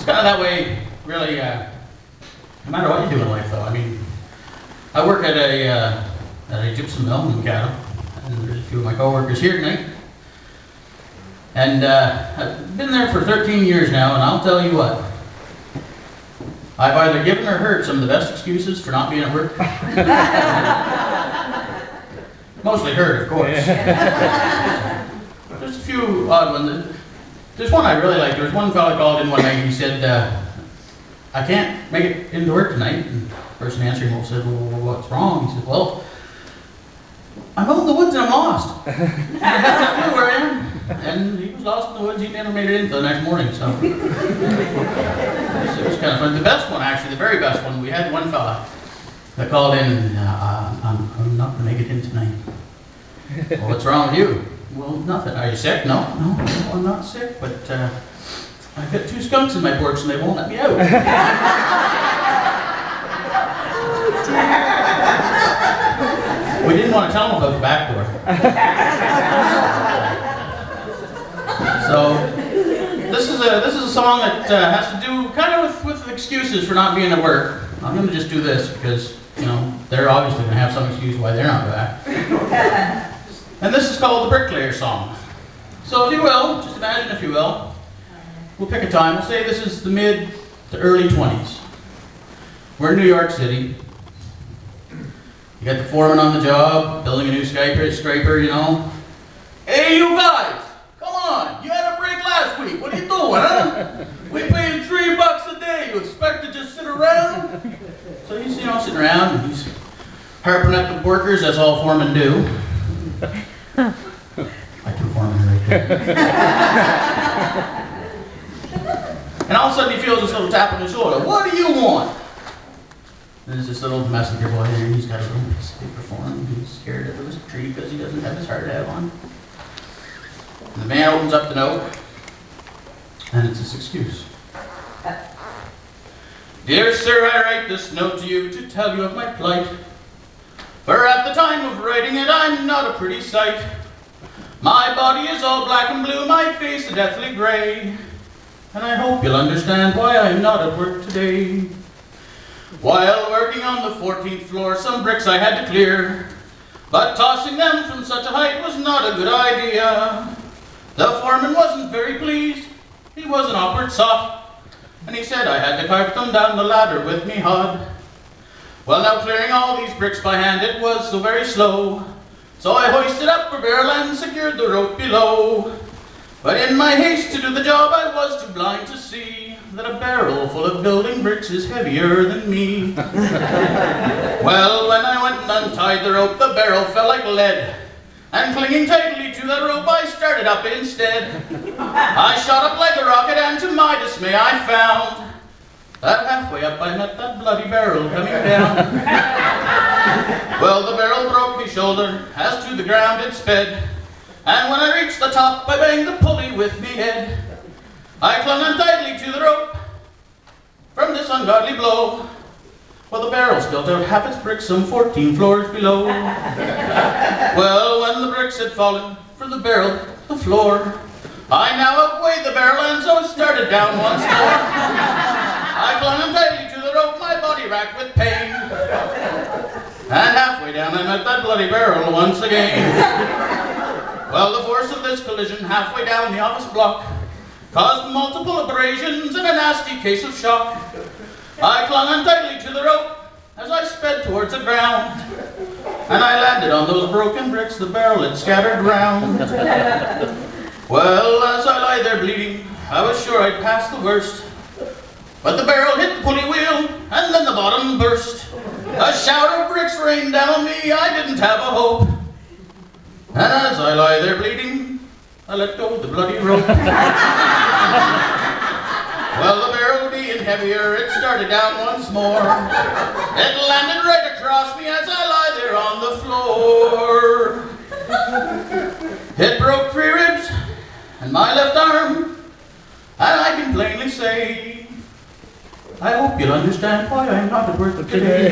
It's kind of that way, really, no matter what you do in life, though. I mean, I work at a gypsum mill in Cattle, and there's a few of my coworkers here tonight. And I've been there for 13 years now, and I'll tell you what, I've either given or heard some of the best excuses for not being at work. Mostly heard, of course. There's a few odd ones. There's one I really like. There was one fellow called in one night and he said, I can't make it into work tonight. And the person answering him said, well, what's wrong? He said, well, I'm out in the woods and I'm lost. I have no clue where I am. And he was lost in the woods. He never made it in until the next morning. So it was kind of fun. The best one, actually, the very best one, we had one fella that called in, I'm not going to make it in tonight. Well, what's wrong with you? Well, nothing. Are you sick? No, I'm not sick, but I've got 2 skunks in my porch and they won't let me out. We didn't want to tell them about the back door. So this is a song that has to do kind of with excuses for not being at work. I'm going to just do this because, you know, they're obviously going to have some excuse why they're not back. And this is called the Bricklayer song. So if you will, just imagine if you will, we'll pick a time. We'll say this is the mid to early 20s. We're in New York City. You got the foreman on the job, building a new scraper, you know. Hey, you guys, come on. You had a break last week. What are you doing, huh? We paid $3 a day. You expect to just sit around? So he's, you know, sitting around and he's harping at the workers, as all foremen do. I can foreman right there. And all of a sudden he feels this little tap on his shoulder. What do you want? And there's this little messenger boy there, and he's got a little piece of paper for him. He's scared of his tree because he doesn't have his hard hat on. And the man opens up the note, and it's this excuse. Dear sir, I write this note to you to tell you of my plight. For at the time of writing it, I'm not a pretty sight. My body is all black and blue, my face a deathly gray. And I hope you'll understand why I'm not at work today. While working on the 14th floor, some bricks I had to clear. But tossing them from such a height was not a good idea. The foreman wasn't very pleased. He was an awkward sot. And he said I had to cart them down the ladder with me hod. Well, now clearing all these bricks by hand, it was so very slow. So I hoisted up a barrel and secured the rope below. But in my haste to do the job, I was too blind to see that a barrel full of building bricks is heavier than me. Well, when I went and untied the rope, the barrel fell like lead. And clinging tightly to the rope, I started up instead. I shot up like a rocket, and to my dismay, I found that halfway up I met that bloody barrel coming down. Well, the barrel broke me shoulder, as to the ground it sped. And when I reached the top, I banged the pulley with me head. I clung on tightly to the rope from this ungodly blow. Well, the barrel spilled out half its bricks some 14 floors below. Well, when the bricks had fallen from the barrel to the floor, I now outweighed the barrel and so started down once more. I clung on tightly to the rope, my body racked with pain. And halfway down I met that bloody barrel once again. Well, the force of this collision halfway down the office block caused multiple abrasions and a nasty case of shock. I clung on tightly to the rope as I sped towards the ground, and I landed on those broken bricks the barrel had scattered round. Well, as I lay there bleeding, I was sure I'd passed the worst, but the barrel hit the pulley wheel, and then the bottom burst. A shower of bricks rained down on me, I didn't have a hope. And as I lie there bleeding, I let go of the bloody rope. Well, the barrel being heavier, it started down once more. It landed right across me as I lie there on the floor. It broke 3 ribs and my left arm, and I can plainly say, I hope you'll understand why I'm not at work today.